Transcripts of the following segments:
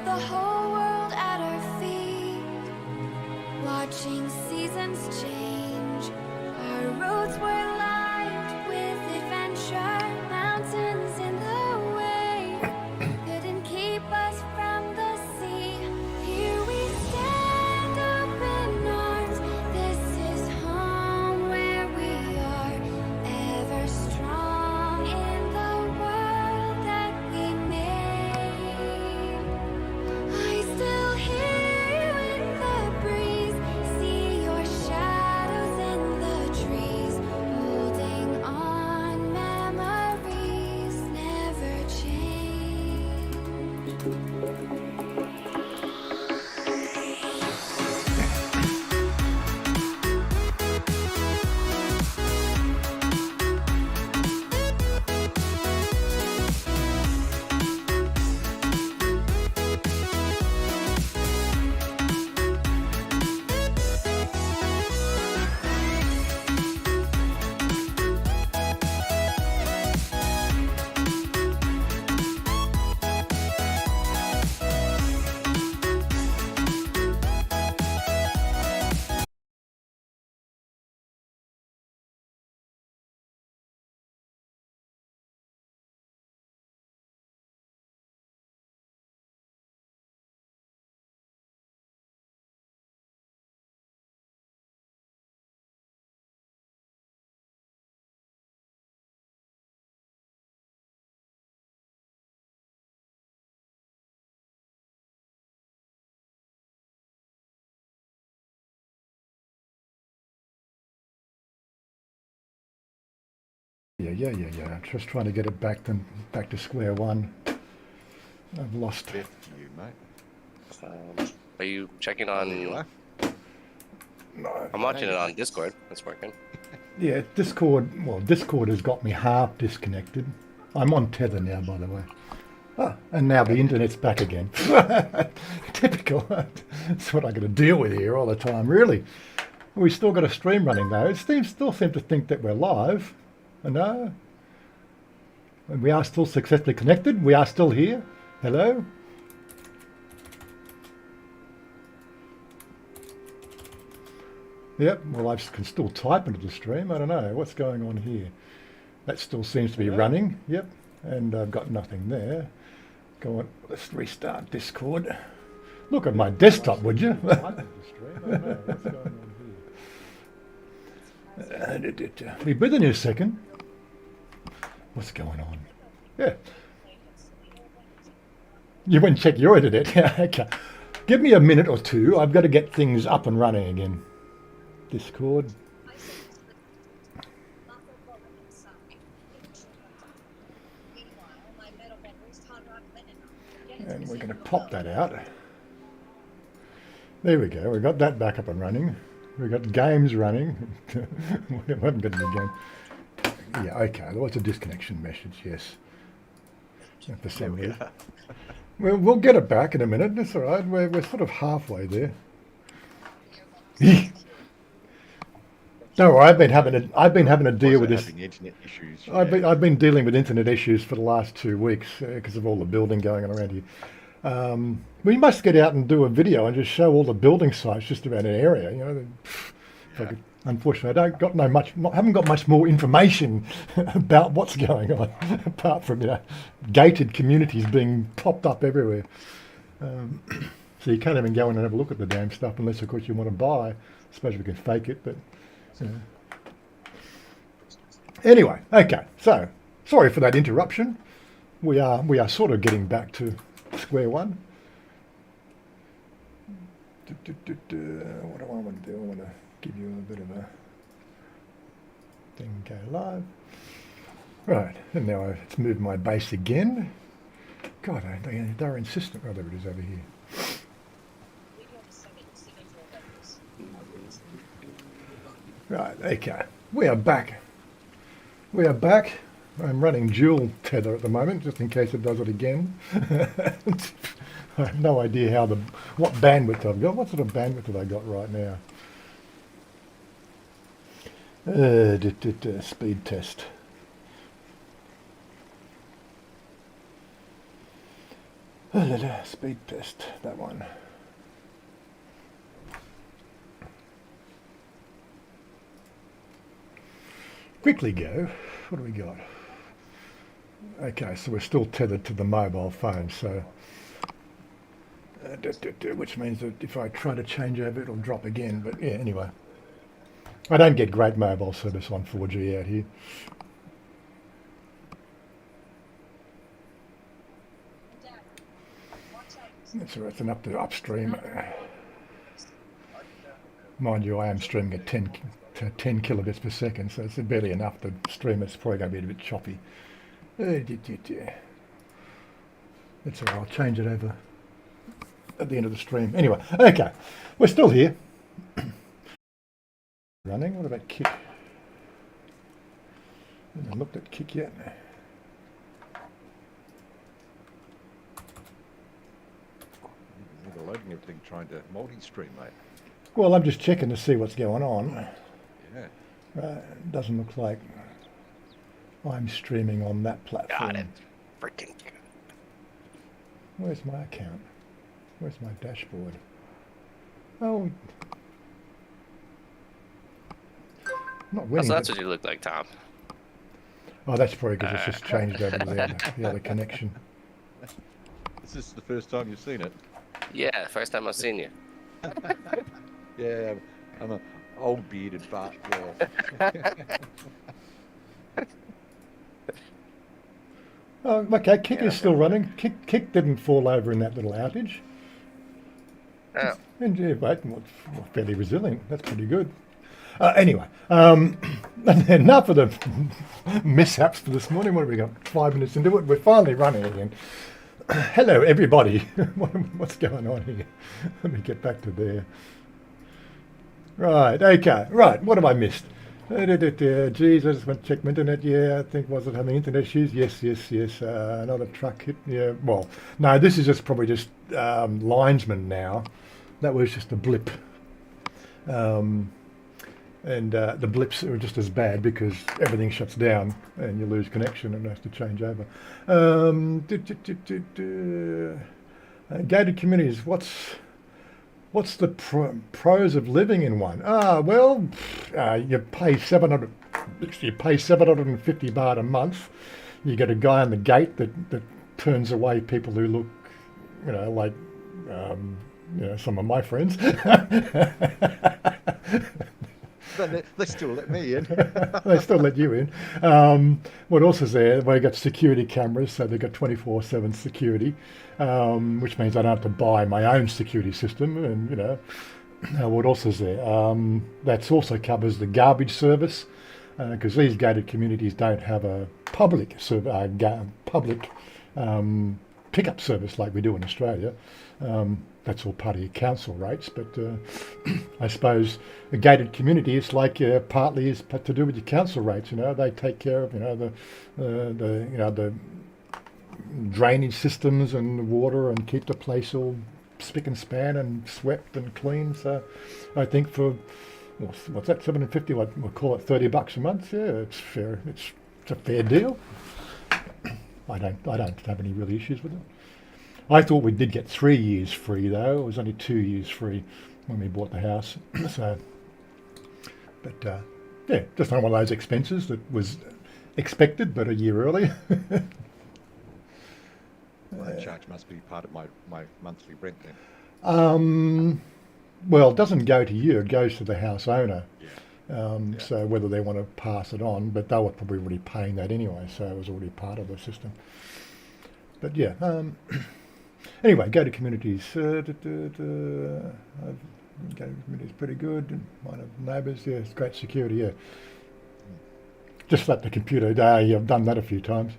the whole world at our feet, watching seasons change. Our roads were lined with adventure, mountains in the way couldn't keep us from the sea. Here we stand, open arms. This is home where we are, ever strong in the world that we made. I still hear you in the breeze, see your shadows in the trees, holding on, memories never change. Yeah. Just trying to get it back to square one. I've lost. With you, mate. Are you checking There you on? are. No. I'm watching it on Discord. It's working. Yeah, Discord. Well, Discord has got me half disconnected. I'm on Tether now, by the way. Ah, and now the internet's back again. Typical. That's what I got to deal with here all the time. Really, we still got a stream running though. It still seem to think that we're live. No, and we are still successfully connected. We are still here. Hello. Yep. Well, I can still type into the stream. I don't know what's going on here. That still seems to be running. Yep. And I've got nothing there. Go on. Let's restart Discord. Look at my desktop, would you? I don't know what's going on here. Be with in a second. What's going on? Yeah. You went and check your internet. Yeah, okay. Give me a minute or two. I've got to get things up and running again. Discord. And we're going to pop that out. There we go. We've got that back up and running. We've got games running. We haven't got any games. Yeah, okay. There was a disconnection message, yes. For some reason. Well, we'll get it back in a minute. That's all right. We're sort of halfway there. No, I've been having a deal with this. Having internet issues. I've been dealing with internet issues for the last 2 weeks because of all the building going on around here. We must get out and do a video and just show all the building sites just around an area. You know, unfortunately, haven't got much more information about what's going on apart from gated communities being popped up everywhere. So you can't even go in and have a look at the damn stuff unless, of course, you want to buy. I suppose we can fake it, but. Anyway, okay. So sorry for that interruption. We are sort of getting back to square one. What do I want to do? I want to give you a bit of a thing. Go live. Right, and now it's moved my base again. God, they're insistent. Oh, there it is over here. Right, okay. We are back. We are back. I'm running dual tether at the moment, just in case it does it again. I have no idea what bandwidth I've got. What sort of bandwidth have I got right now? Speed test. Oh, la, la, speed test, that one. Quickly go. What do we got? Okay, so we're still tethered to the mobile phone, so which means that if I try to change over, it'll drop again. But yeah, anyway, I don't get great mobile service on 4G out here. That's all right, it's enough to upstream. Mind you, I am streaming at 10 kilobits per second, so it's barely enough to stream. It's probably going to be a bit choppy. It's all right, I'll change it over at the end of the stream. Anyway, okay, we're still here. Running. What about kick? I haven't looked at kick yet. You're loading everything, trying to multi-stream, mate. Well, I'm just checking to see what's going on. Yeah. It doesn't look like I'm streaming on that platform. Got it. Freaking. Where's my account? Where's my dashboard? Oh, I'm not winning. So that's what you look like, Tom. Oh, that's probably because it's just changed over to the other connection. Is this the first time you've seen it? Yeah, first time I've seen you. Yeah, I'm an old bearded fart. Yeah. Oh, okay, kick is still running. Kick didn't fall over in that little outage. Oh. And yeah, but fairly resilient. That's pretty good. Anyway, enough of the mishaps for this morning. What have we got? 5 minutes into it. We're finally running again. Hello, everybody. What's going on here? Let me get back to there. Right, okay. Right, what have I missed? Geez, I just went to check my internet. Yeah, I think, was it having internet issues? Yes. Another truck hit. Yeah, well, no, this is just probably just linesman now. That was just a blip. And the blips are just as bad because everything shuts down and you lose connection and has to change over. Gated communities, what's the pros of living in one? Well, you pay 750 baht a month. You get a guy on the gate that turns away people who look, like, some of my friends. They still let me in. They still let you in. What else is there? Well, you got security cameras, so they've got 24/7 security, which means I don't have to buy my own security system. And what else is there? That also covers the garbage service, because these gated communities don't have a public pickup service like we do in Australia. That's all part of your council rates, but I suppose a gated community is like partly is to do with your council rates. They take care of the drainage systems and the water and keep the place all spick and span and swept and clean. So I think for what's that, 750? We'll call it $30 a month. Yeah, it's fair. It's a fair deal. I don't have any real issues with it. I thought we did get 3 years free, though. It was only 2 years free when we bought the house. So, but yeah, just not one of those expenses that was expected, but a year early. That charge must be part of my monthly rent then. Well, it doesn't go to you; it goes to the house owner. Yeah. So whether they want to pass it on, but they were probably already paying that anyway, so it was already part of the system. But yeah. Anyway, gated communities. Gated communities pretty good. Mine have neighbours. Yeah, it's great security. Yeah. Just slap the computer. Yeah, I've done that a few times.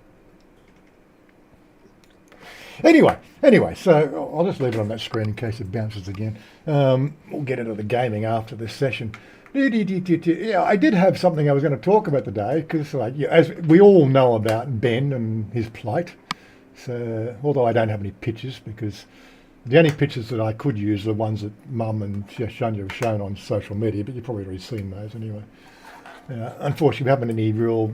Anyway, so I'll just leave it on that screen in case it bounces again. We'll get into the gaming after this session. Yeah, I did have something I was going to talk about today because, as we all know about Ben and his plight. So, although I don't have any pictures, because the only pictures that I could use are the ones that Mum and Chanya have shown on social media, but you've probably already seen those anyway. Unfortunately, we haven't any real,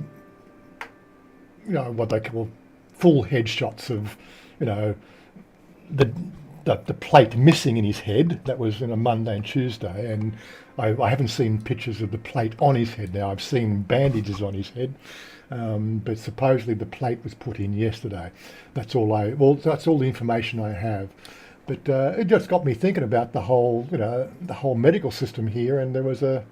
what they call full headshots of, the the plate missing in his head. That was on a Monday and Tuesday, and I haven't seen pictures of the plate on his head now. I've seen bandages on his head, but supposedly the plate was put in yesterday. That's all that's all the information I have. But it just got me thinking about the whole medical system here, and there was an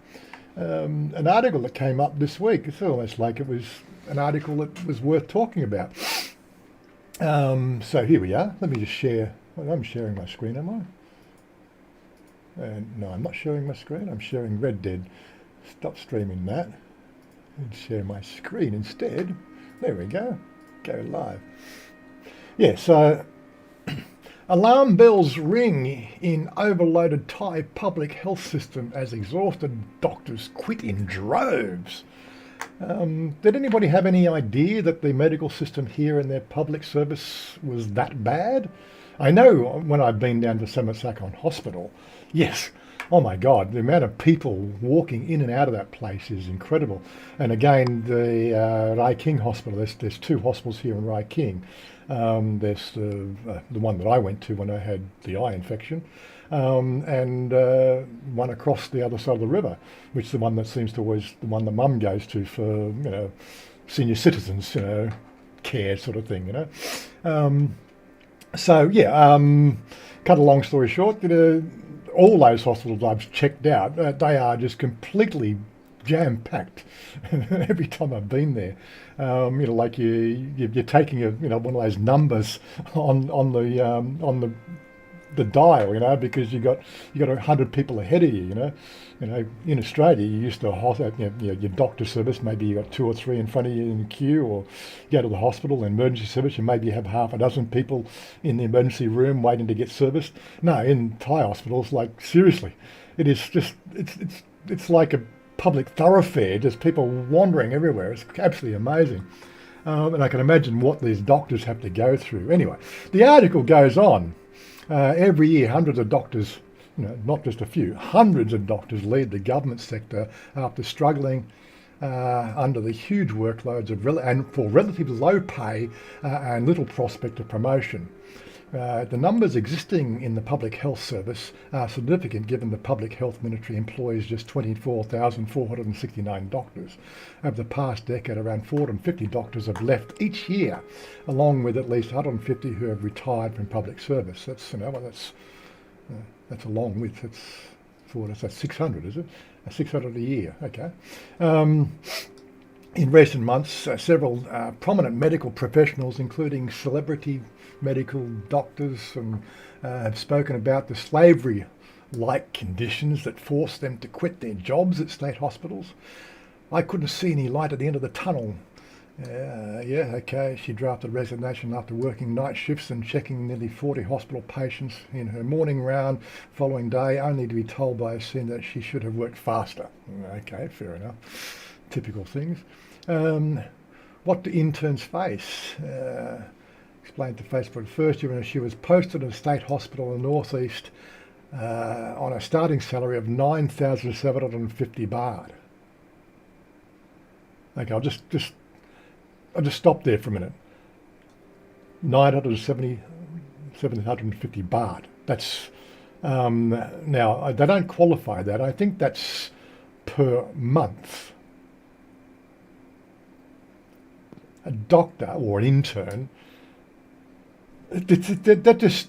article that came up this week. It's almost like it was an article that was worth talking about. So here we are. Let me just share. I'm sharing my screen, am I? No, I'm not sharing my screen. I'm sharing Red Dead. Stop streaming that and share my screen instead. There we go. Go live. Yeah, so alarm bells ring in overloaded Thai public health system as exhausted doctors quit in droves. Did anybody have any idea that the medical system here in their public service was that bad? I know when I've been down to Samasakon Hospital, yes, oh my God, the amount of people walking in and out of that place is incredible. And again, the Rai King Hospital, there's two hospitals here in Rai King. There's the one that I went to when I had the eye infection, and one across the other side of the river, which is the one that seems to always the one that Mum goes to for senior citizens care sort of thing. So yeah, cut a long story short, all those hospitals I've checked out, they are just completely jam-packed every time I've been there. Like you're taking one of those numbers on the dial, because you got 100 people ahead of you. In Australia, you used to have your doctor service. Maybe you got 2 or 3 in front of you in the queue, or you go to the hospital, emergency service, and maybe you have half a dozen people in the emergency room waiting to get serviced. No, in Thai hospitals, like seriously, it is just it's like a public thoroughfare, just people wandering everywhere. It's absolutely amazing. And I can imagine what these doctors have to go through. Anyway, the article goes on. Every year, hundreds of doctors, not just a few, hundreds of doctors leave the government sector after struggling under the huge workloads and for relatively low pay and little prospect of promotion. The numbers existing in the public health service are significant given the public health ministry employs just 24,469 doctors. Over the past decade, around 450 doctors have left each year, along with at least 150 who have retired from public service. That's along with, that's 600, is it? 600 a year, okay. In recent months, several prominent medical professionals, including celebrity medical doctors, have spoken about the slavery-like conditions that forced them to quit their jobs at state hospitals. I couldn't see any light at the end of the tunnel. She drafted resignation after working night shifts and checking nearly 40 hospital patients in her morning round following day, only to be told by a senior that she should have worked faster. Okay, fair enough. Typical things. What do interns face? Explained to Facebook. First year, she was posted at a state hospital in the northeast on a starting salary of 9,750 baht. Okay, I'll just stop there for a minute. 750 baht. That's now they don't qualify that. I think that's per month. A doctor or an intern, that just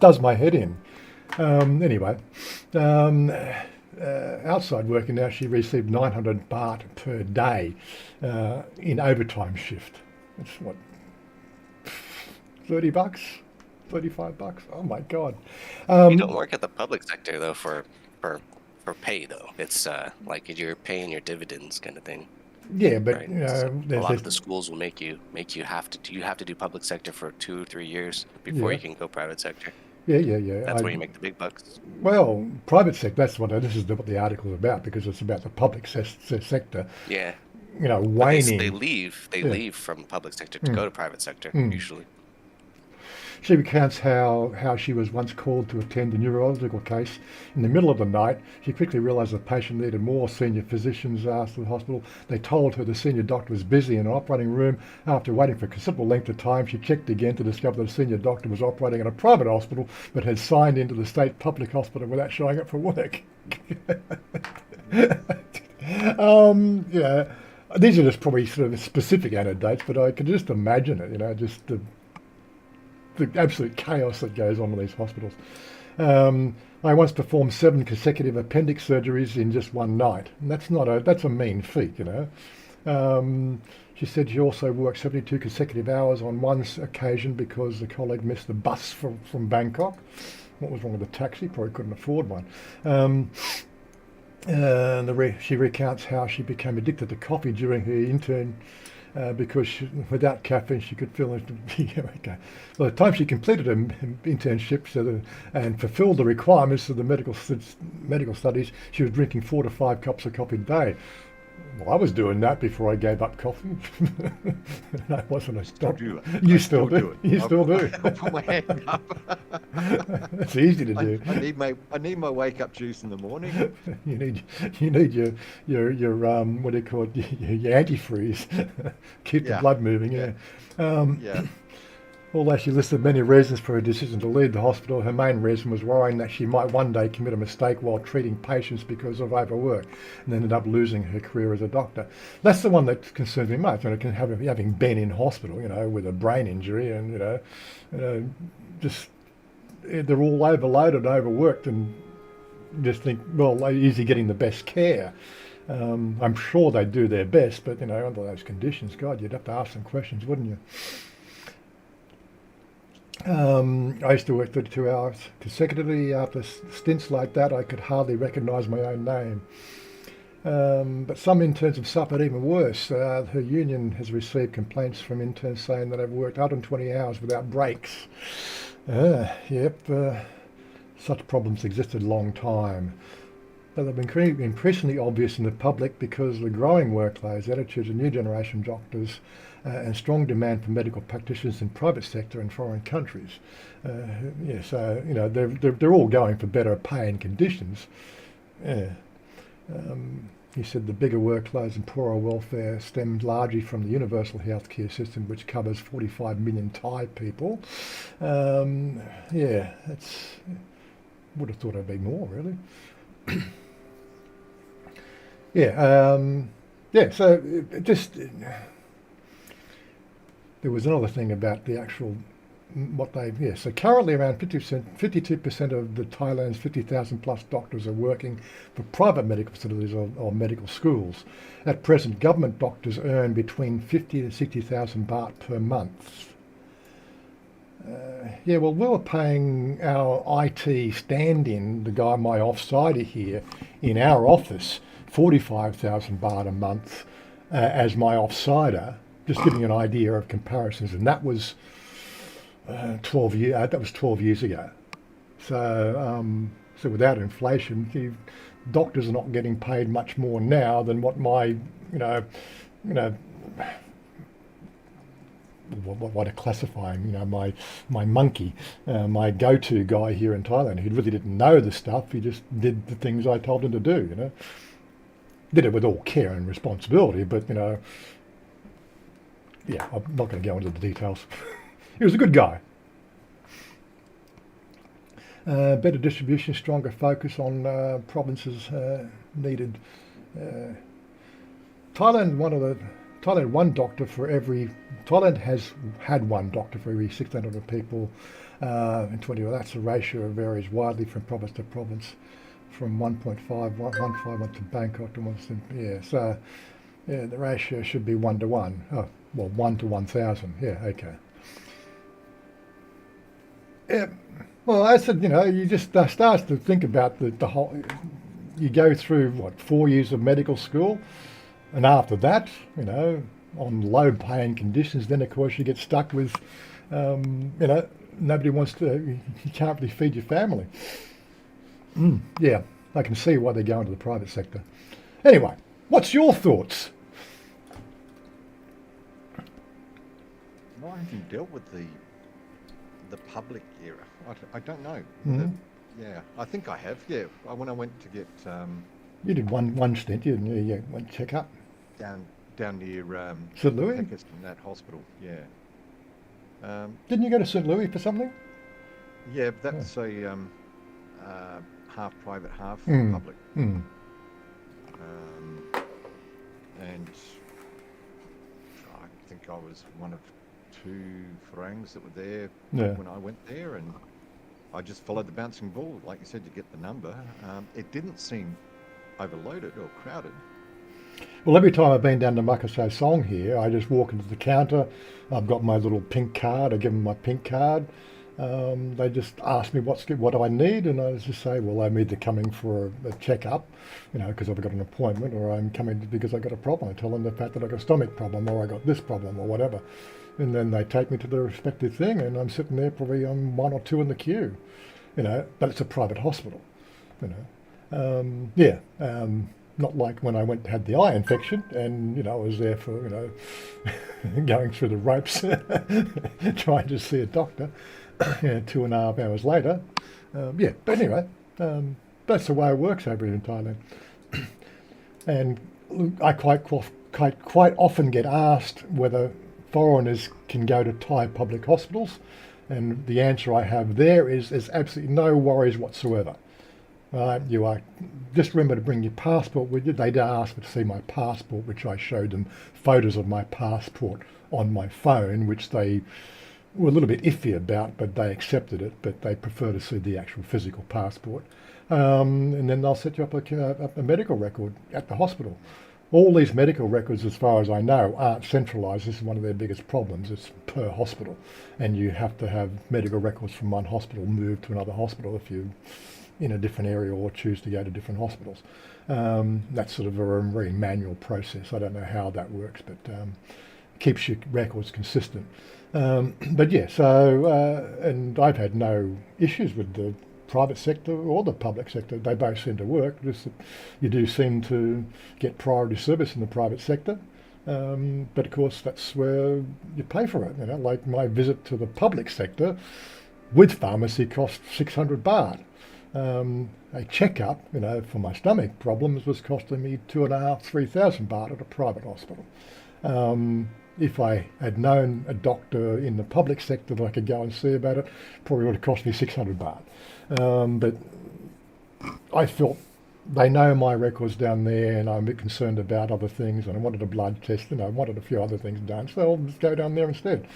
does my head in. Anyway, outside working now, she received 900 baht per day in overtime shift. That's what, 30 bucks, 35 bucks. Oh my God. You don't work at the public sector though for pay though. It's like you're paying your dividends kind of thing. Yeah, but right? A lot of the schools will make you have to do public sector for 2 or 3 years before you can go private sector. Yeah. That's where you make the big bucks. Well, private sector. This is what the article is about, because it's about the public sector. Yeah. Waning. They leave from public sector to go to private sector usually. She recounts how she was once called to attend a neurological case. In the middle of the night, she quickly realised the patient needed more. Senior physicians asked the hospital. They told her the senior doctor was busy in an operating room. After waiting for a considerable length of time, she checked again to discover that the senior doctor was operating at a private hospital but had signed into the state public hospital without showing up for work. Yeah, these are just probably sort of specific anecdotes, but I could just imagine it, just the absolute chaos that goes on in these hospitals. I once performed 7 consecutive appendix surgeries in just one night, and that's a mean feat, She said she also worked 72 consecutive hours on one occasion because the colleague missed the bus from Bangkok. What was wrong with the taxi? Probably couldn't afford one. She recounts how she became addicted to coffee during her intern because without caffeine she could feel it. Okay. By the time she completed her internship and fulfilled the requirements of the medical studies, she was drinking 4 to 5 cups of coffee a day. Well, I was doing that before I gave up coffee. I wasn't a doctor. You still do. You still do. I'll put my hand up. It's easy to do. I need my wake up juice in the morning. You need your what do you call it? Your antifreeze. Keep the blood moving. Yeah. Yeah. Although she listed many reasons for her decision to leave the hospital, her main reason was worrying that she might one day commit a mistake while treating patients because of overwork and ended up losing her career as a doctor. That's the one that concerns me much. Having been in hospital, with a brain injury and, just they're all overloaded and overworked and just think, well, is he getting the best care? I'm sure they do their best, but, under those conditions, God, you'd have to ask some questions, wouldn't you? I used to work 32 hours consecutively. After stints like that, I could hardly recognise my own name. But some interns have suffered even worse. Her union has received complaints from interns saying that they've worked 120 hours without breaks. Such problems existed a long time. But they've been increasingly obvious in the public because of the growing workloads, attitudes of new generation doctors, and strong demand for medical practitioners in private sector and foreign countries. They're all going for better pay and conditions. He said the bigger workloads and poorer welfare stemmed largely from the universal healthcare system, which covers 45 million Thai people. Would have thought it'd be more, really. So it just... There was another thing about the actual, so currently around 52% of the Thailand's 50,000 plus doctors are working for private medical facilities or medical schools. At present, government doctors earn between 50 to 60,000 baht per month. We were paying our IT stand-in, the guy, my offsider here, in our office, 45,000 baht a month as my offsider. Just giving you an idea of comparisons, and that was 12 years ago. So without inflation, doctors are not getting paid much more now than what my, what to classify him, my monkey, my go-to guy here in Thailand. He really didn't know the stuff. He just did the things I told him to do. Did it with all care and responsibility, but I'm not going to go into the details. He was a good guy. Better distribution, stronger focus on provinces needed. Thailand has had one doctor for every 1,600 people in 20. Well, that's a ratio that varies widely from province to province, from 1.5 to Bangkok to 1. So the ratio should be 1 to 1. 1 to 1,000. Okay. Well, I said, you just start to think about the whole. You go through 4 years of medical school, and after that, on low-paying conditions, then of course you get stuck with, nobody wants to. You can't really feed your family. I can see why they go into the private sector. Anyway, what's your thoughts? I haven't dealt with the the public era. I don't know. Mhm. Yeah, I think I have. Yeah, when I went to get You did one stint, didn't you? Yeah, one check-up. down near St. Louis? Peckerston, that hospital. Yeah. Didn't you go to St. Louis for something? Yeah, but that's a half private, half Mm. public. Mm. And I think I was one of two Farangs that were there Yeah. when I went there, and I just followed the bouncing ball. Like you said, you get the number. It didn't seem overloaded or crowded. Well, every time I've been down to Makassar Song here, I just walk into the counter. I've got my little pink card. I give them my pink card. They just ask me what do I need, and I just say, well, I'm either coming for a checkup, because I've got an appointment, or I'm coming because I've got a problem. I tell them the fact that I've got a stomach problem, or I got this problem, or whatever, and then they take me to the respective thing, and I'm sitting there probably on one or two in the queue, But it's a private hospital, Yeah. Not like when I had the eye infection, and I was there for going through the ropes, trying to see a doctor. 2.5 hours later. But anyway, that's the way it works over here in Thailand. And I quite often get asked whether foreigners can go to Thai public hospitals, and the answer I have there is absolutely no worries whatsoever. You are just remember to bring your passport with you. They did ask me to see my passport, which I showed them photos of my passport on my phone, which they were a little bit iffy about, but they accepted it. But they prefer to see the actual physical passport, and then they'll set you up a medical record at the hospital. All these medical records, as far as I know, aren't centralised. This is one of their biggest problems. It's per hospital, and you have to have medical records from one hospital moved to another hospital if you're in a different area or choose to go to different hospitals. That's sort of a very manual process. I don't know how that works, but keeps your records consistent. But yeah, and I've had no issues with the private sector or the public sector. They both seem to work. Just that you do seem to get priority service in the private sector. But of course, that's where you pay for it. Like my visit to the public sector with pharmacy cost 600 baht. A checkup, for my stomach problems was costing me 2,500-3,000 baht at a private hospital. If I had known a doctor in the public sector that I could go and see about it, probably would have cost me 600 baht. But I felt they know my records down there, and I'm a bit concerned about other things, and I wanted a blood test, I wanted a few other things done, so I'll just go down there instead.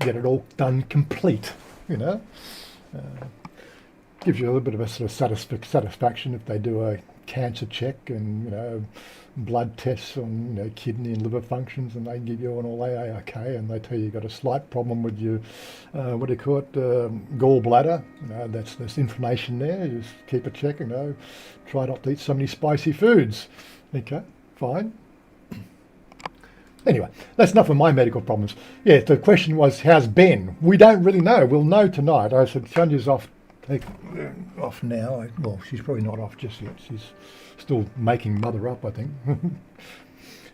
Get it all done complete, Gives you a little bit of a sort of satisfaction if they do a cancer check and blood tests on kidney and liver functions, and they give you an all AAK, and they tell you you've got a slight problem with your gallbladder. There's inflammation there. You just keep a check, try not to eat so many spicy foods. Okay, fine. Anyway, that's enough of my medical problems. Yeah, the question was, how's Ben? We don't really know. We'll know tonight. I said Chanya's off now. Well, she's probably not off just yet. She's still making mother up, I think.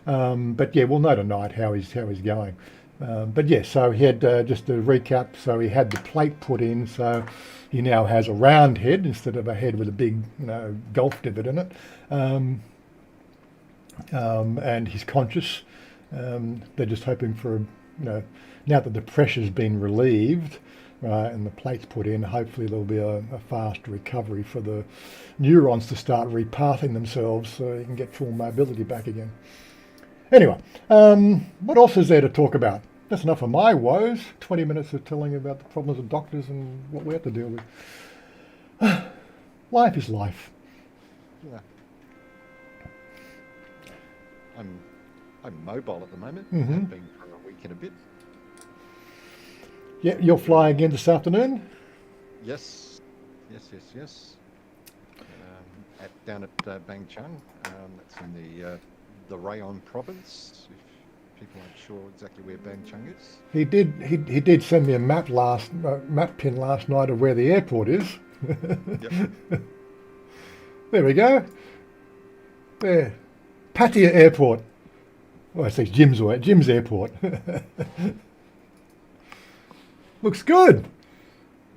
But yeah, we'll know tonight how he's going. But yeah, so he had, just to recap, so he had the plate put in, so he now has a round head instead of a head with a big, golf divot in it. And he's conscious. They're just hoping for, now that the pressure's been relieved, and the plates put in, hopefully there'll be a fast recovery for the neurons to start repathing themselves so you can get full mobility back again. Anyway, what else is there to talk about? That's enough of my woes. 20 minutes of telling you about the problems of doctors and what we have to deal with. Life is life. Yeah. I'm mobile at the moment. Mm-hmm. Have been for a week and a bit. Yeah, you're flying again this afternoon? Yes. Down at Bang Chung. That's in the Rayon province. If people aren't sure exactly where Bang Chung is. He did send me a map pin last night of where the airport is. Yep. There we go. There, Patia Airport. Well, I say Jim's Airport. Looks good.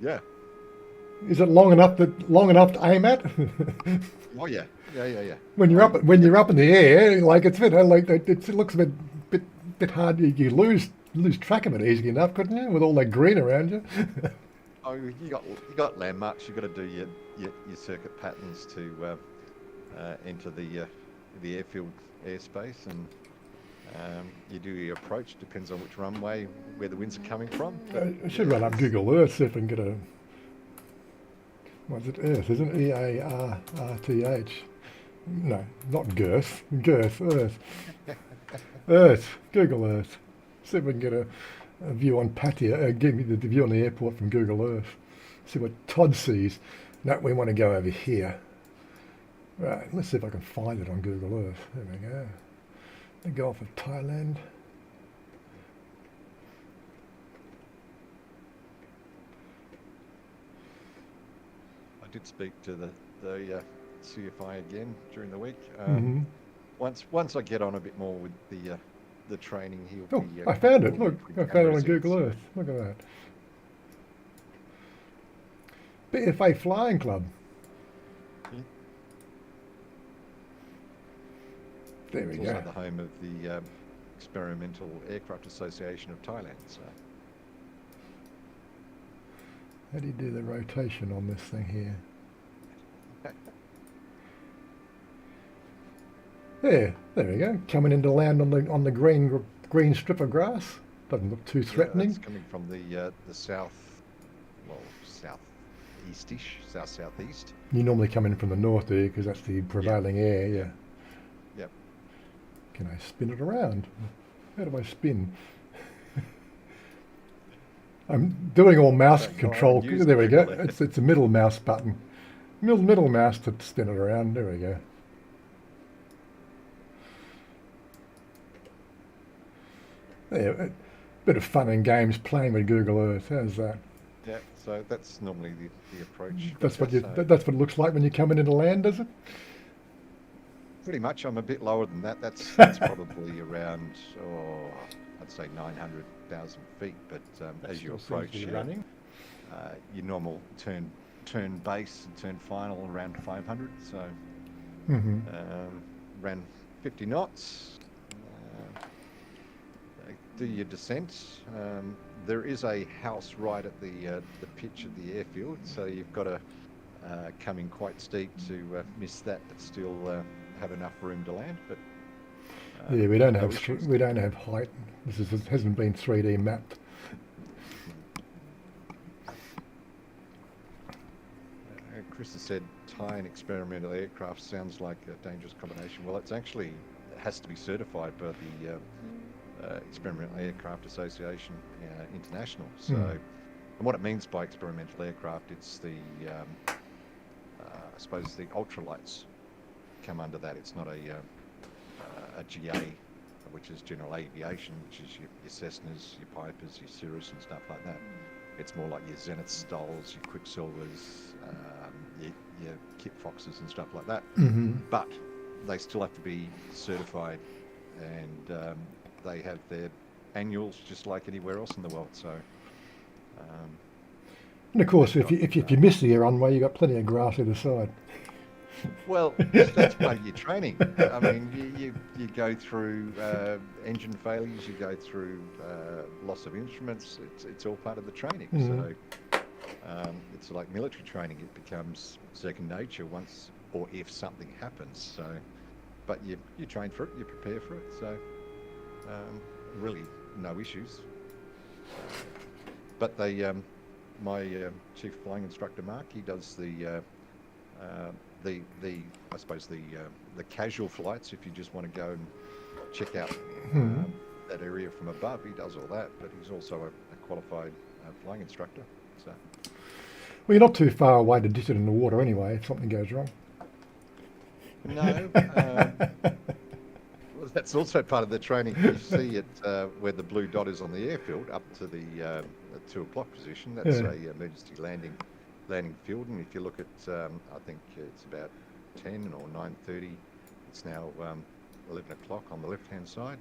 Yeah. Is it long enough to aim at? Oh yeah. Yeah. when you're up in the air, like it's a bit like it looks a bit hard. You lose track of it easy enough, couldn't you? With all that green around you. Oh, you got landmarks. You got to do your circuit patterns to enter the airfield airspace, and you do your approach. Depends on which runway, where the winds are coming from. But, I should run up Google Earth, see if I can get a. What's it? Earth, isn't it? Earth. No, not girth. Girth. Earth. Earth. Google Earth. See if we can get a view on Patia. Give me the view on the airport from Google Earth. See what Todd sees. No, we want to go over here. Right, let's see if I can find it on Google Earth. There we go. The Gulf of Thailand. I did speak to the CFI again during the week. Mm-hmm. Once I get on a bit more with the training, he'll Oh, be. I found it. Look, I found it on residents. Google Earth. Look at that. BFA Flying Club. There we It's go. also the home of the Experimental Aircraft Association of Thailand. So How do you do the rotation on this thing here? There we go. Coming into land on the green strip of grass. Doesn't look too threatening. It's coming from the south, well, southeast-ish, southeast. You normally come in from the north, do you? Because that's the prevailing air. Yeah. Yep. Can I spin it around? How do I spin? I'm doing all mouse control. There we go. It's a middle mouse button. Middle mouse to spin it around. There we go. Yeah, a bit of fun and games playing with Google Earth. How's that? Yeah. So that's normally the approach. That's what So that's what it looks like when you're coming into land, does it? pretty much. I'm a bit lower than that. That's probably around, I'd say 900,000 feet. But as you approach, your normal turn base and turn final around 500. So ran 50 knots. Do your descent. There is a house right at the pitch of the airfield, so you've got to come in quite steep to miss that, but still have enough room to land. But yeah, we don't have height. This hasn't been 3D mapped. Chris has said Thai and experimental aircraft sounds like a dangerous combination. Well, it has to be certified by the Experimental Aircraft Association International. So, and what it means by experimental aircraft, it's the I suppose the ultralights come under that. It's not a GA, which is general aviation, which is your Cessnas, your Pipers, your Cirrus, and stuff like that. It's more like your Zenith Stoles, your Quicksilvers, your Kit Foxes, and stuff like that. But they still have to be certified, and they have their annuals just like anywhere else in the world. So, and of course, if you miss the runway, you've got plenty of grass either side. well, that's part of your training. I mean, you go through engine failures, you go through loss of instruments. It's all part of the training. So it's like military training. It becomes second nature once or if something happens. So, but you train for it, you prepare for it. So. Really no issues, but my chief flying instructor Mark, he does the I suppose the casual flights. If you just want to go and check out that area from above, he does all that. But he's also a qualified flying instructor. So, well, you're not too far away to ditch it in the water anyway if something goes wrong. no. That's also part of the training. You see it where the blue dot is on the airfield up to the 2 o'clock position. That's a emergency landing field. And if you look at, I think it's about 10 or 9:30. It's now 11 o'clock on the left-hand side.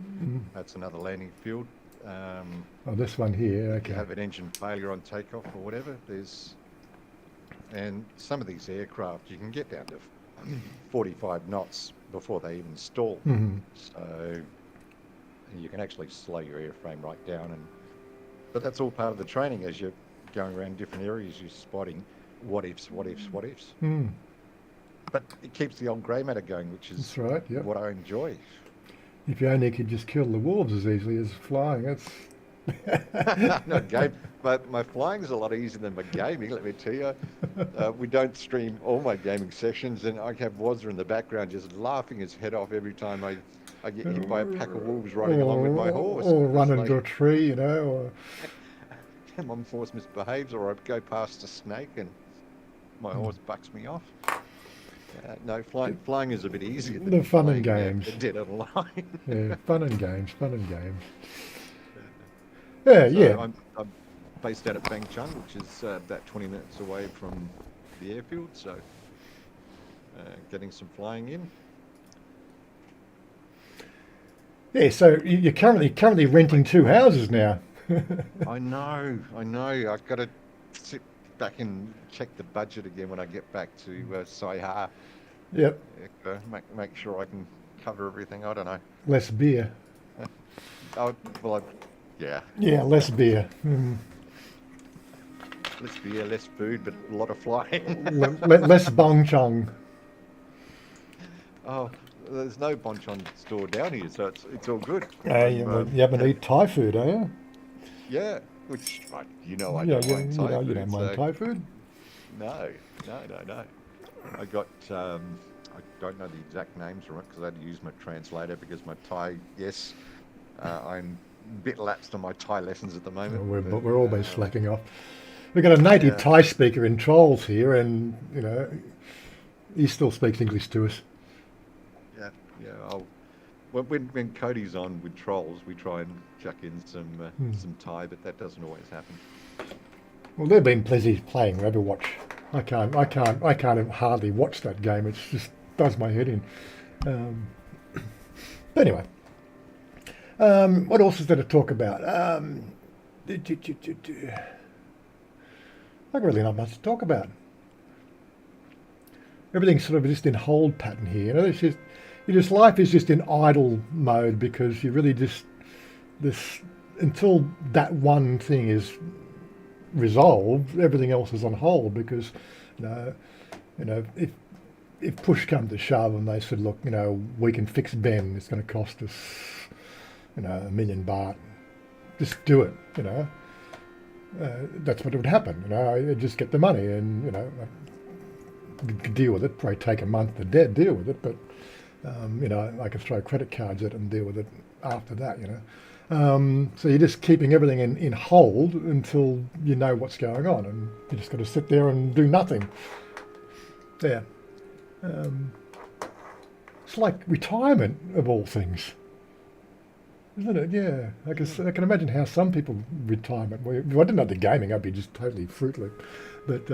That's another landing field. Oh, this one here. if you Okay. have an engine failure on takeoff or whatever, and some of these aircraft you can get down to 45 knots before they even stall. Hmm. So you can actually slow your airframe right down, but that's all part of the training as you're going around different areas. You're spotting what ifs. Mm. But it keeps the old grey matter going, which is That's right. Yep. what I enjoy. If you only could just kill the wolves as easily as flying, that's. No, game. My flying is a lot easier than my gaming, let me tell you. We don't stream all my gaming sessions, and I have Wazza in the background just laughing his head off every time I get hit by a pack of wolves riding along with my horse. Or It's run like, into a tree, you know. Or... my horse misbehaves, or I go past a snake and my horse bucks me off. No, flying is a bit easier than The fun and playing, games. Dead online. Yeah, fun and games. Yeah, So yeah. I'm based out at Bang Chung, which is about 20 minutes away from the airfield, so getting some flying in. Yeah, so you're currently renting two houses now. I know. I've got to sit back and check the budget again when I get back to Saiha. Yep, Make sure I can cover everything. I don't know. less beer. Yeah. Yeah, less beer. Mm. Less beer, less food, but a lot of flying. Less bong chong. Oh, there's no bonchon store down here, so it's all good. You haven't eaten Thai food, are you? Yeah, which I Yeah, don't mind you Thai don't food, mind so Thai food? no. I got I don't know the exact names from it because I had to use my translator because my Thai, yes, I'm a bit lapsed on my Thai lessons at the moment. We're always slacking off. We've got a native Yeah. Thai speaker in Trolls here, and you know, he still speaks English to us. Yeah. When Cody's on with Trolls, we try and chuck in some Thai, but that doesn't always happen. Well, they've been Plessies playing Overwatch. I can't hardly watch that game. It just does my head in. But anyway, what else is there to talk about? Like really not much to talk about. Everything's sort of just in hold pattern here. You know, life is just in idle mode because you really just until that one thing is resolved, everything else is on hold because you know if push comes to shove and they said, look, you know, we can fix Ben, it's going to cost us, you know, $1 million baht. Just do it, you know. That's what would happen, you know. I just get the money and, you know, deal with it. Probably take a month to deal with it, but you know, I could throw credit cards at it and deal with it after that, you know. So you're just keeping everything in hold until you know what's going on, and you just got to sit there and do nothing. Yeah. It's like retirement of all things, isn't it? Yeah. I can imagine how some people retirement. Well, if I didn't have the gaming, I'd be just totally fruitless. But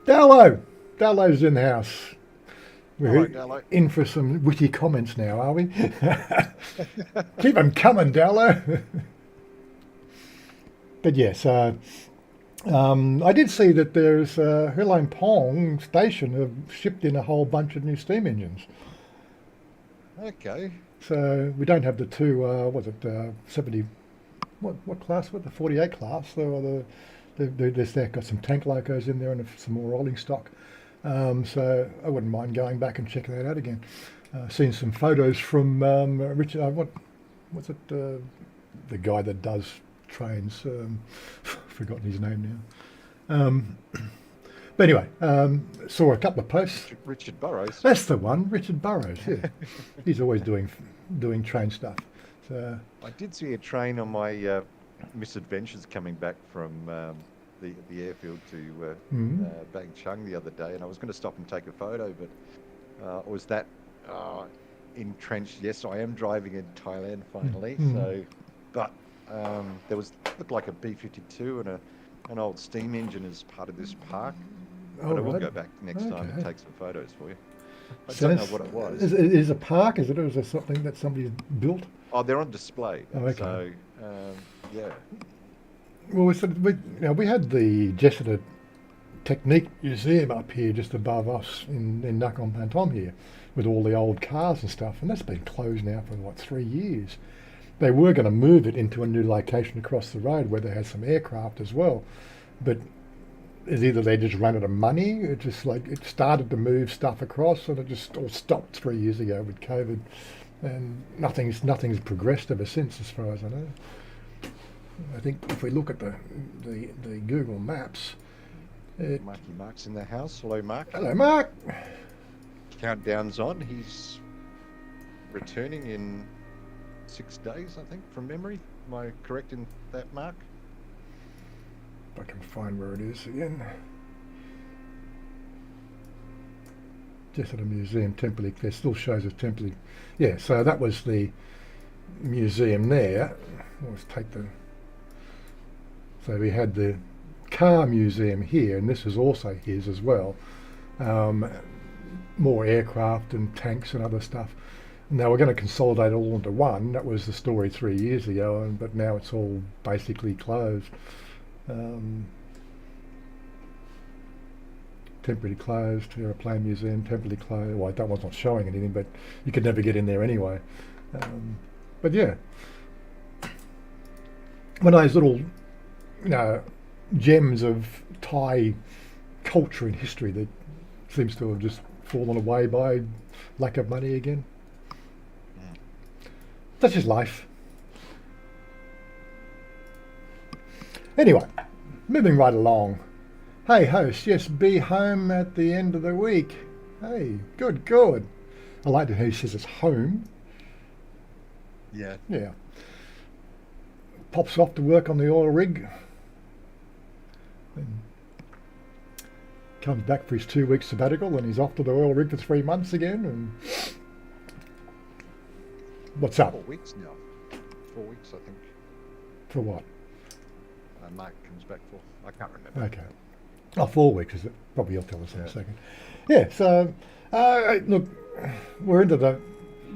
Dallo's in the house. We're Dallo. in for some witty comments now, are we? Keep them coming, Dallo. But yes, I did see that there's Hulang Pong station have shipped in a whole bunch of new steam engines. Okay. So we don't have the two, 70, what class? What, the 48 class? They've got some tank locos in there and some more rolling stock. So I wouldn't mind going back and checking that out again. Seen some photos from Richard. What's it? The guy that does trains. Forgotten his name now. But anyway, saw a couple of posts. Richard Burrows. That's the one, Richard Burrows. Yeah, he's always doing train stuff. So I did see a train on my misadventures coming back from the airfield to Bang Chung the other day, and I was going to stop and take a photo, but was that entrenched? Yes, I am driving in Thailand finally. So, but there looked like a B-52 and an old steam engine as part of this park. But I will go back next time and take some photos for you. I So don't know it's- what it was. Is it a park? Is it, or is it something that somebody's built? Oh, they're on display. Oh, okay. So, yeah. Well, we had the Jesuit Technique Museum up here just above us in Nakhon Pantom here, with all the old cars and stuff, and that's been closed now for what, 3 years. They were going to move it into a new location across the road where they had some aircraft as well, but it's either they just ran out of money, it just like it started to move stuff across, and it just all stopped 3 years ago with COVID, and nothing's progressed ever since, as far as I know. I think if we look at the Google Maps, Marky Mark's in the house. Hello, Mark. hello, Mark. Countdown's on. He's returning in 6 days, I think, from memory. Am I correct in that, Mark? If I can find where it is again. Just at a museum, Temple. There still shows as Temple. Yeah, so that was the museum there. Let's take the. So we had the car museum here, and this is also his as well. More aircraft and tanks and other stuff. Now we're going to consolidate it all into one. That was the story 3 years ago, but now it's all basically closed. Temporarily closed, aeroplane museum, temporarily closed. Well, that one's not showing anything, but you could never get in there anyway. But yeah, one of those little, gems of Thai culture and history that seems to have just fallen away by lack of money again. That's just life. Anyway, moving right along. Hey host, yes, be home at the end of the week. Hey, good. I like to hear he says it's home. Yeah. Yeah. Pops off to work on the oil rig. And comes back for his 2 week sabbatical, and he's off to the oil rig for 3 months again. And what's up? 4 weeks now. 4 weeks, I think. For what? Mark comes back for. I can't remember. Okay. Oh, 4 weeks, is it? Probably you'll tell us in a second. Yeah, so, look, we're into the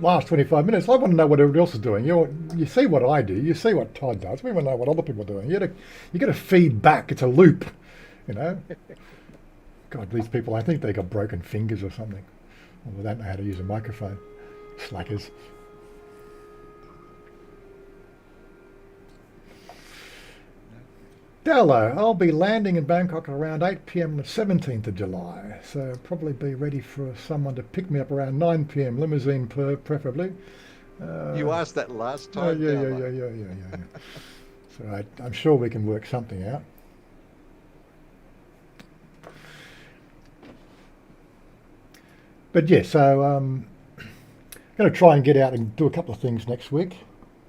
last 25 minutes. I want to know what everybody else is doing. You see what I do. You see what Todd does. We want to know what other people are doing. You got to feed back. It's a loop, God, these people, I think they got broken fingers or something. Or they don't know how to use a microphone. Slackers. Dello, I'll be landing in Bangkok around 8 p.m. on the 17th of July, so probably be ready for someone to pick me up around 9 p.m. Limousine preferably. You asked that last Oh, time. yeah. So I'm sure we can work something out. But yeah, so I'm going to try and get out and do a couple of things next week.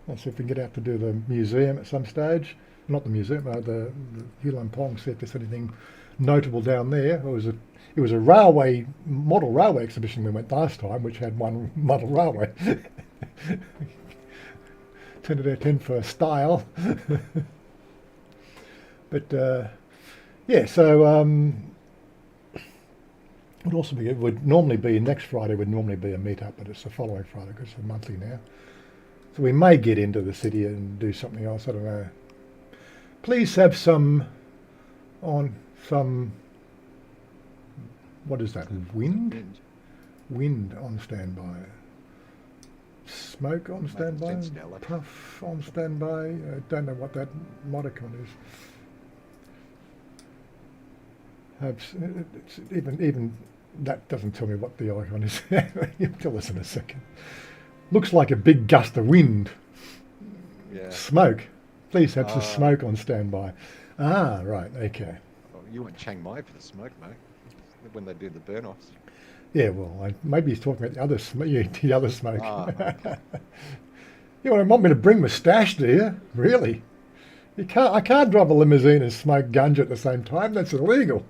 Let's see if we can get out to do the museum at some stage. Not the museum, the Hulan Pong, see if there's anything notable down there. It was a model railway exhibition we went last time, which had one model railway. 10 out of 10 for style. But yeah, so would normally be next Friday would normally be a meet-up, but it's the following Friday because it's monthly now. So we may get into the city and do something else, I don't know. Please have some, what is that, wind? Wind on standby. Smoke on standby? Puff on standby? I don't know what that modicon is. Even that doesn't tell me what the icon is. You'll tell us in a second. Looks like a big gust of wind. Yeah. Smoke. Please have some smoke on standby. Ah, right, okay. Oh, you went Chiang Mai for the smoke, mate. When they do the burn-offs. Yeah, well, maybe he's talking about the other smoke. Okay. You want me to bring my stash, do you? Really? I can't drive a limousine and smoke ganja at the same time. That's illegal.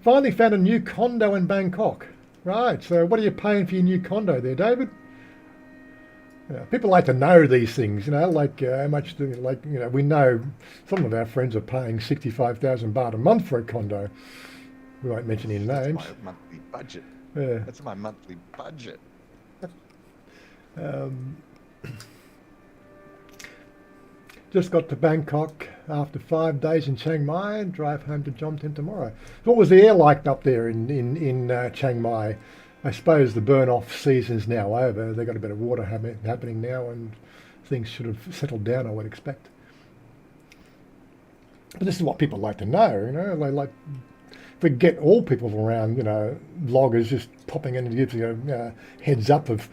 Finally found a new condo in Bangkok. Right, so what are you paying for your new condo there, David? People like to know these things, like how much, we know some of our friends are paying 65,000 baht a month for a condo. We won't mention any names. That's my monthly budget. Yeah. That's my monthly budget. Just got to Bangkok after 5 days in Chiang Mai and drive home to Jomtien tomorrow. What was the air like up there in Chiang Mai? I suppose the burn-off season's now over. They've got a bit of water happening now and things should have settled down, I would expect. But this is what people like to know, They like, forget all people around, vloggers just popping in and giving you heads up of,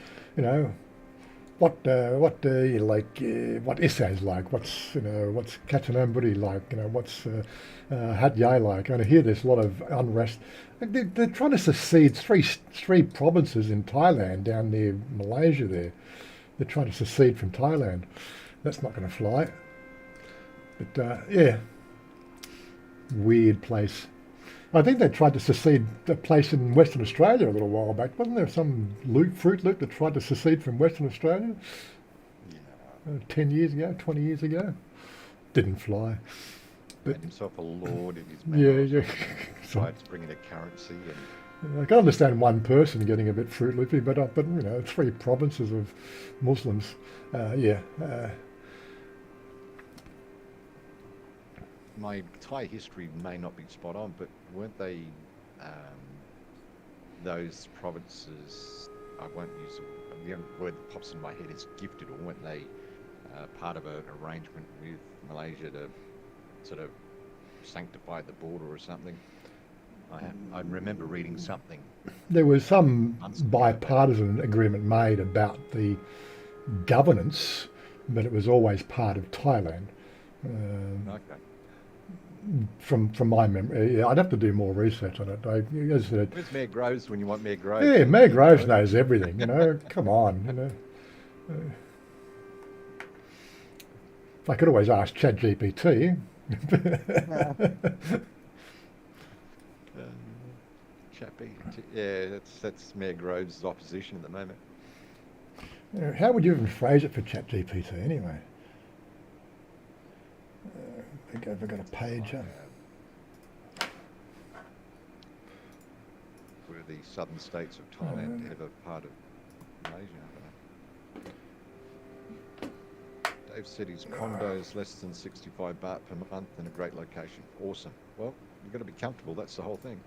what you like, what Issa's like, what's Kanchanaburi like, what's Hat Yai like. And I hear there's a lot of unrest. They're trying to secede three provinces in Thailand down near Malaysia there. They're trying to secede from Thailand. That's not going to fly. But yeah, weird place. I think they tried to secede a place in Western Australia a little while back. Wasn't there some Fruit Loop that tried to secede from Western Australia? Yeah. 10 years ago, 20 years ago? Didn't fly. Made himself a lord in his mouth. Yeah. Tried to bring in a currency. And I can understand one person getting a bit Fruit Loopy, but three provinces of Muslims, my Thai history may not be spot on, but weren't they those provinces? I won't use the word that pops in my head is gifted, or weren't they part of an arrangement with Malaysia to sort of sanctify the border or something? I remember reading something. There was some bipartisan agreement made about the governance, but it was always part of Thailand. Okay. From my memory, I'd have to do more research on it. As I said, Where's Mayor Groves when you want Mayor Groves? yeah, Mayor Groves knows everything. Come on. I could always ask ChatGPT. Chappie. Yeah, that's Mayor Groves' opposition at the moment. How would you even phrase it for ChatGPT anyway? I think I've got a page up. Were the southern states of Thailand ever part of Malaysia? Dave said his condo is less than 65 baht per month in a great location. Awesome. Well, you've got to be comfortable. That's the whole thing.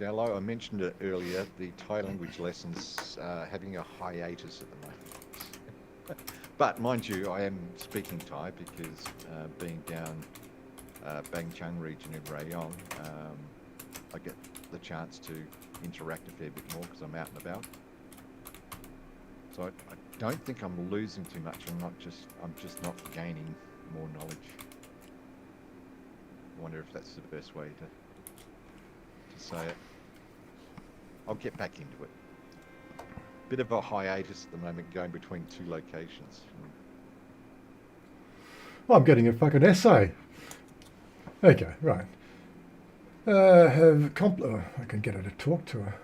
Dallo, I mentioned it earlier, the Thai language lessons having a hiatus at the moment. But mind you, I am speaking Thai because being down Bang Chang region in Rayong, I get the chance to interact a fair bit more because I'm out and about. So I don't think I'm losing too much. I'm just not gaining more knowledge. I wonder if that's the best way to say it. I'll get back into it. Bit of a hiatus at the moment, going between two locations. Well, I'm getting a fucking essay. Okay, right. I can get her to talk to her.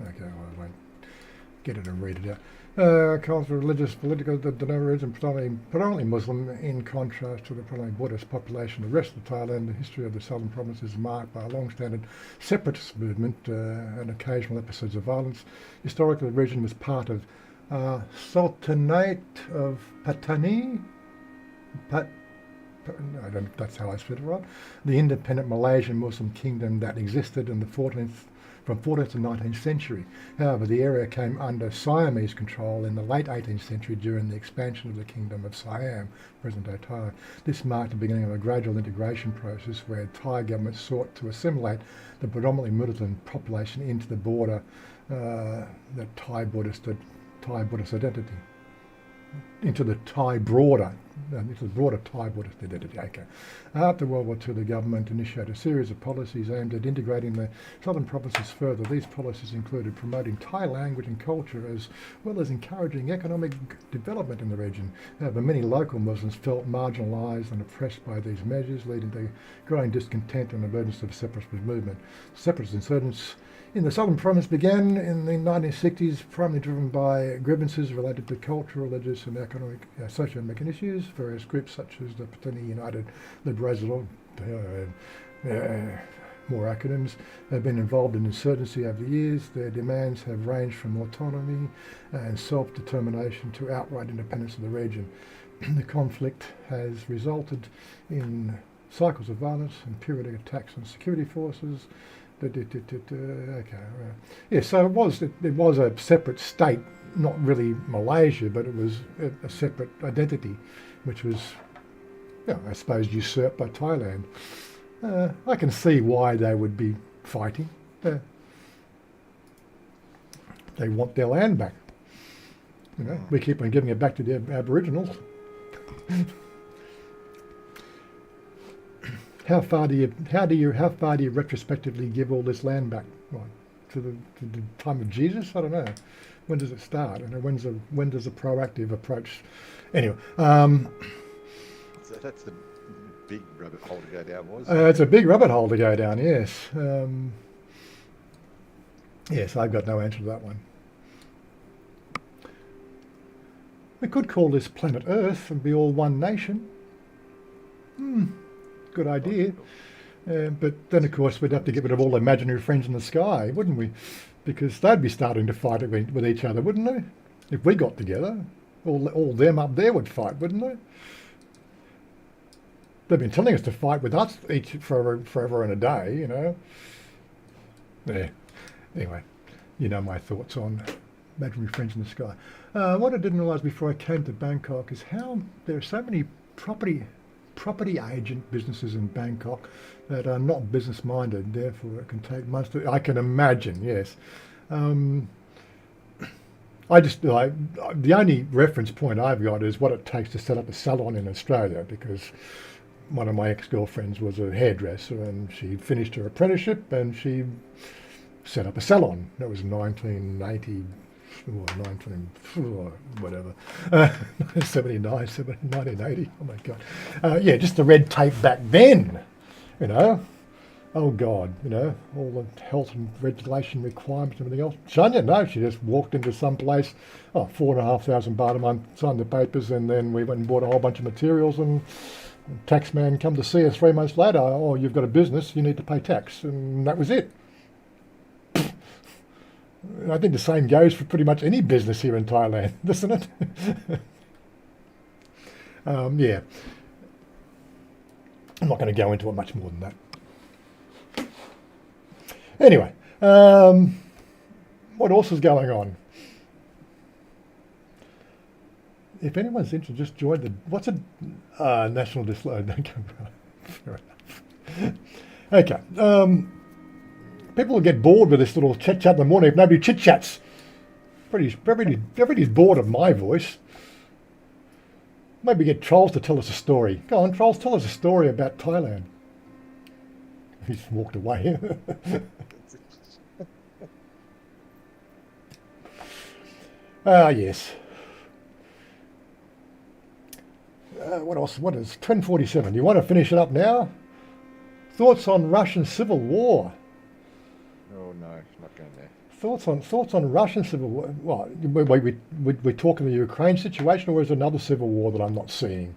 Okay, well, I won't get her to read it out. Cultural, religious, political, the religion predominantly Muslim, in contrast to the predominantly Buddhist population of the rest of Thailand. The history of the southern provinces is marked by a long-standing separatist movement and occasional episodes of violence. Historically, the region was part of Sultanate of Patani. I don't know if that's how I said it right. The independent Malaysian Muslim kingdom that existed in the 14th to 19th century. However, the area came under Siamese control in the late 18th century during the expansion of the Kingdom of Siam, present-day Thailand. This marked the beginning of a gradual integration process where Thai government sought to assimilate the predominantly Muslim population into the border, the Thai Buddhist identity. Into the broader Thai Buddhist identity. Okay. After World War II, the government initiated a series of policies aimed at integrating the southern provinces further. These policies included promoting Thai language and culture as well as encouraging economic development in the region. However, many local Muslims felt marginalised and oppressed by these measures, leading to growing discontent and emergence of the separatist movement. Separatist insurgents in the Southern Province began in the 1960s, primarily driven by grievances related to cultural, religious and economic, socio-economic issues. Various groups such as the Patini United Liberals, more acronyms, have been involved in insurgency over the years. Their demands have ranged from autonomy and self-determination to outright independence of the region. The conflict has resulted in cycles of violence and periodic attacks on security forces. So it was a separate state, not really Malaysia, but it was a separate identity, which was, I suppose, usurped by Thailand. I can see why they would be fighting. They want their land back. We keep on giving it back to the Aboriginals. How far do you retrospectively give all this land back? What, to the time of Jesus? I don't know. When does it start? When does a proactive approach? Anyway, so that's the big rabbit hole to go down, was it? It's a big rabbit hole to go down. Yes. Yes, I've got no answer to that one. We could call this planet Earth and be all one nation. Good idea. But then, of course, we'd have to get rid of all the imaginary friends in the sky, wouldn't we? Because they'd be starting to fight with each other, wouldn't they? If we got together, all them up there would fight, wouldn't they? They've been telling us to fight with us each forever and a day, Yeah. Anyway, my thoughts on imaginary friends in the sky. What I didn't realise before I came to Bangkok is how there are so many property agent businesses in Bangkok that are not business minded, therefore it can take months to, I can imagine, yes. The only reference point I've got is what it takes to set up a salon in Australia, because one of my ex-girlfriends was a hairdresser and she finished her apprenticeship and she set up a salon. That was 1980 or 1980. Oh my God. Just the red tape back then, Oh God, all the health and regulation requirements and everything else. Chanya, no, she just walked into some place, $4,500 baht a month, signed the papers, and then we went and bought a whole bunch of materials, and tax man come to see us 3 months later. Oh, you've got a business, you need to pay tax, and that was it. I think the same goes for pretty much any business here in Thailand, doesn't it? Yeah. I'm not going to go into it much more than that. Anyway, what else is going on? If anyone's interested, just join the... What's a national disclosure? Fair enough. Okay. People will get bored with this little chit-chat in the morning if nobody chit-chats. Everybody's bored of my voice. Maybe get Trolls to tell us a story. Go on, Trolls, tell us a story about Thailand. He's walked away. Yes. What else? What is 10:47? You want to finish it up now? Thoughts on Russian civil war? Oh no, not going there. Thoughts on Russian civil war? What? We're talking the Ukraine situation, or is there another civil war that I'm not seeing?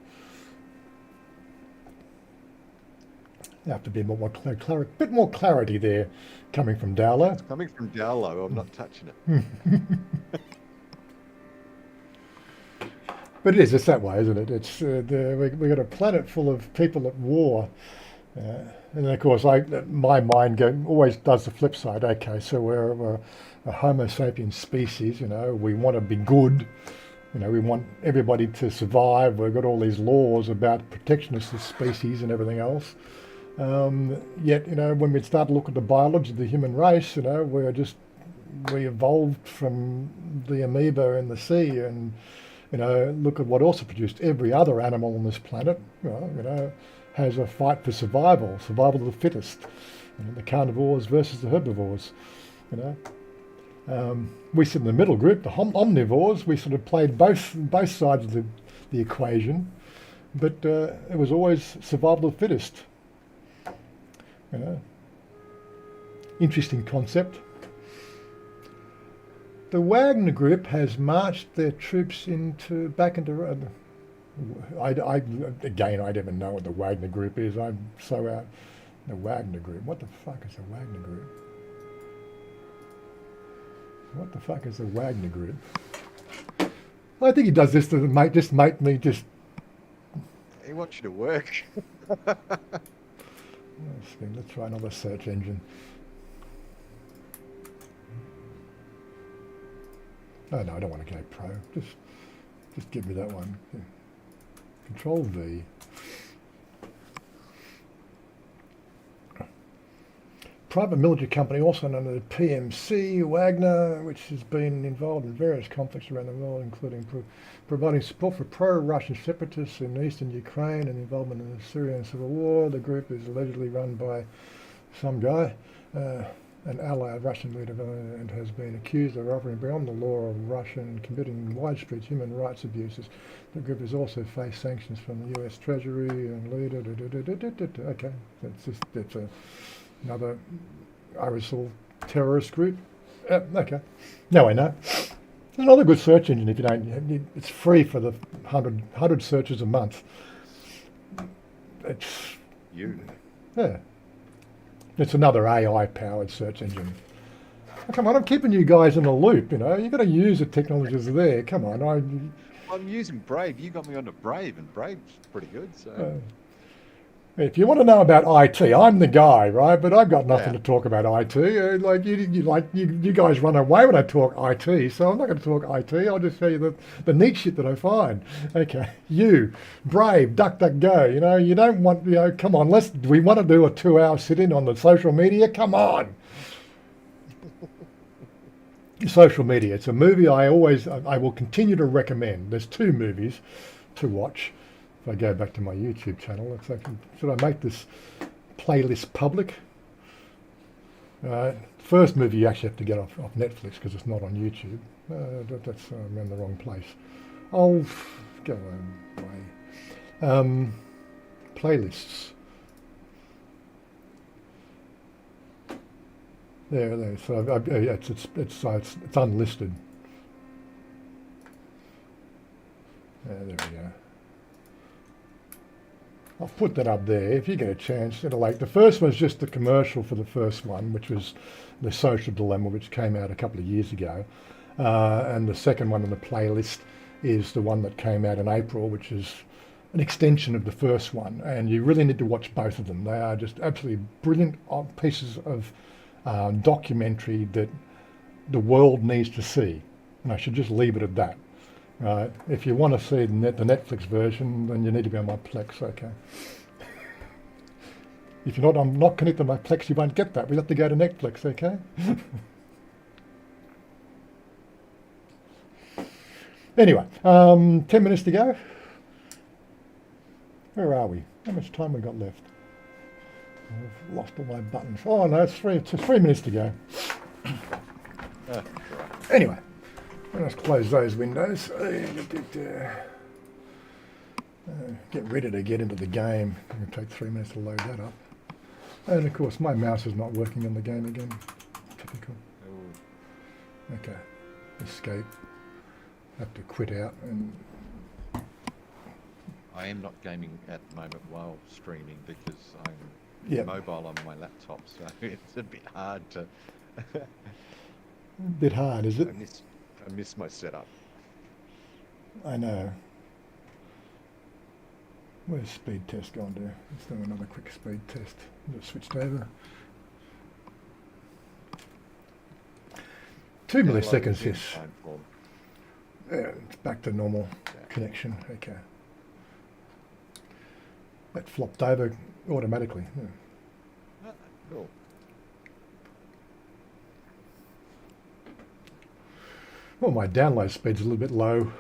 There have to be a bit more clarity there, coming from Dowler. It's coming from Dowlow. I'm not touching it. But it's that way, isn't it? It's we've got a planet full of people at war, and of course, my mind always does the flip side. Okay, so we're a Homo sapiens species. We want to be good. We want everybody to survive. We've got all these laws about protectionist of species and everything else. Yet, when we start to look at the biology of the human race, we evolved from the amoeba in the sea, and look at what also produced. Every other animal on this planet, has a fight for survival of the fittest. The carnivores versus the herbivores. We sit in the middle group, the omnivores. We sort of played both sides of the equation, but it was always survival of the fittest. Interesting concept. The Wagner Group has marched their troops back into. Again, I don't even know what the Wagner Group is. I'm so out. The Wagner Group. What the fuck is the Wagner Group? What the fuck is the Wagner Group? I think he does this to make me just. He wants you to work. Let's try another search engine. Oh no, I don't want to go pro. Just give me that one. Yeah. Control V. Private military company, also known as PMC, Wagner, which has been involved in various conflicts around the world, including providing support for pro-Russian separatists in eastern Ukraine and involvement in the Syrian civil war. The group is allegedly run by some guy, an ally of Russian leader, and has been accused of operating beyond the law of Russia and committing widespread human rights abuses. The group has also faced sanctions from the US Treasury and leader. Okay, that's another ISIL terrorist group. Okay. Now I know. It's another good search engine if you don't. It's free for the 100 searches a month. It's yeah. It's another AI-powered search engine. Oh, come on, I'm keeping you guys in the loop. You know, you've got to use the technologies there. Come on, I'm using Brave. You got me onto Brave, and Brave's pretty good. So. If you want to know about IT, I'm the guy, right? But I've got nothing to talk about IT. You guys run away when I talk IT, so I'm not going to talk IT. I'll just tell you the neat shit that I find. Okay, Brave, DuckDuckGo. You know, you don't want. You know, come on. Do we want to do a 2-hour sit-in on the social media? Come on. Social media. It's a movie I will continue to recommend. There's 2 movies to watch. If I go back to my YouTube channel, it's like, should I make this playlist public? First movie you actually have to get off Netflix because it's not on YouTube. I'm in the wrong place. I'll go away. Playlists. There. So it's unlisted. There we go. I'll put that up there if you get a chance. The first one's just the commercial for the first one, which was The Social Dilemma, which came out a couple of years ago. And the second one on the playlist is the one that came out in April, which is an extension of the first one. And you really need to watch both of them. They are just absolutely brilliant pieces of documentary that the world needs to see. And I should just leave it at that. If you want to see the Netflix version, then you need to be on my Plex, okay? If you're not, I'm not connected to my Plex, you won't get that. We have to go to Netflix, okay? Anyway, 10 minutes to go. Where are we? How much time we got left? I've lost all my buttons. Oh no, it's 3 minutes to go. Anyway. Let's close those windows. Get ready to get into the game. It's going to take 3 minutes to load that up. And of course, my mouse is not working on the game again. Typical. Okay. Escape. Have to quit out. And I am not gaming at the moment while streaming because I'm mobile on my laptop, so it's a bit hard to. A bit hard, is it? I miss my setup. I know. Where's speed test gone to? Let's do another quick speed test. Just switched over. 2 milliseconds, yes. Yeah, it's back to normal connection. Okay. That flopped over automatically. Yeah. Cool. Well, my download speed's a little bit low.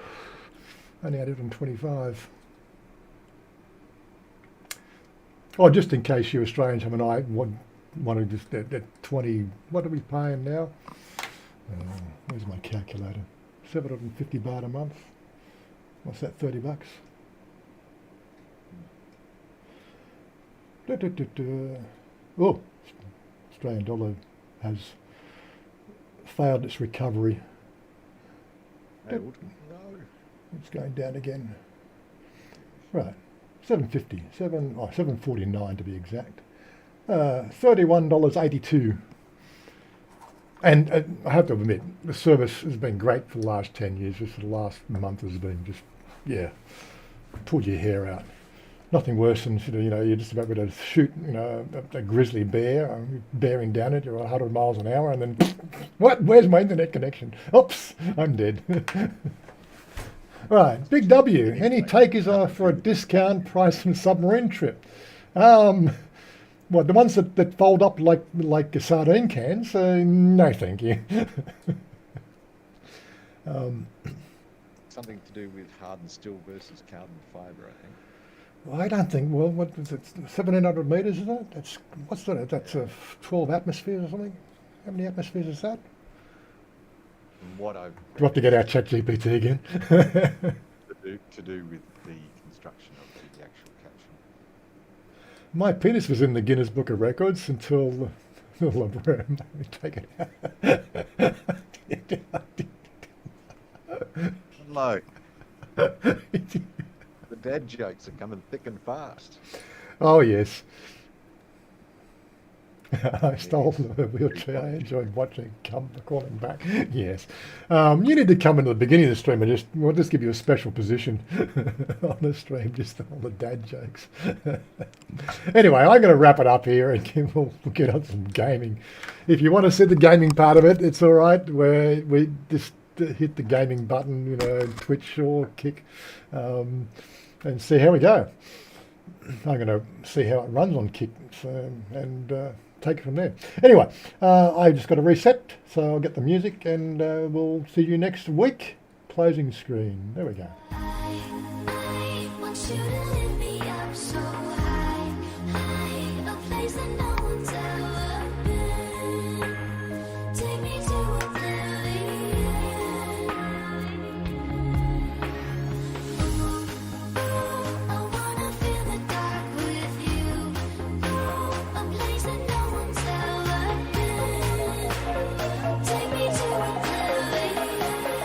Only 825. Oh, just in case you Australians have an eye, want to just at 20. What are we paying now? Where's my calculator? 750 baht a month. What's that? 30 bucks. Oh, Australian dollar has failed its recovery. Failed. No. It's going down again. Right, 7.50, 7.49 to be exact. $31.82. And I have to admit, the service has been great for the last 10 years. Just the last month has been just, yeah, pulled your hair out. Nothing worse than you're just about to shoot a grizzly bear, bearing down it. You're 100 miles an hour, and then what? Where's my internet connection? Oops, I'm dead. Right, Big W. Any takers are for a discount price from submarine trip? What, the ones that fold up like sardine cans? No, thank you. Something to do with hardened steel versus carbon fibre, I think. Well, I don't think. Well, what is it? 1,700 meters, is that? What's that? That's 12 atmospheres or something. How many atmospheres is that? And what I've Do we have to get our ChatGPT again? to do with the construction of the actual capsule. My penis was in the Guinness Book of Records until the LeBron made me take it out. Hello. The dad jokes are coming thick and fast. Oh, yes. I stole the wheelchair. I enjoyed watching calling back. Yes. You need to come into the beginning of the stream and we'll just give you a special position on the stream, just all the dad jokes. Anyway, I'm going to wrap it up here and we'll get on some gaming. If you want to see the gaming part of it, it's all right. Where we just hit the gaming button, Twitch or Kick, and see how we go. I'm going to see how it runs on Kick and take it from there. Anyway, I just got to reset, so I'll get the music and we'll see you next week. Closing screen. There we go. I want you to lift me up so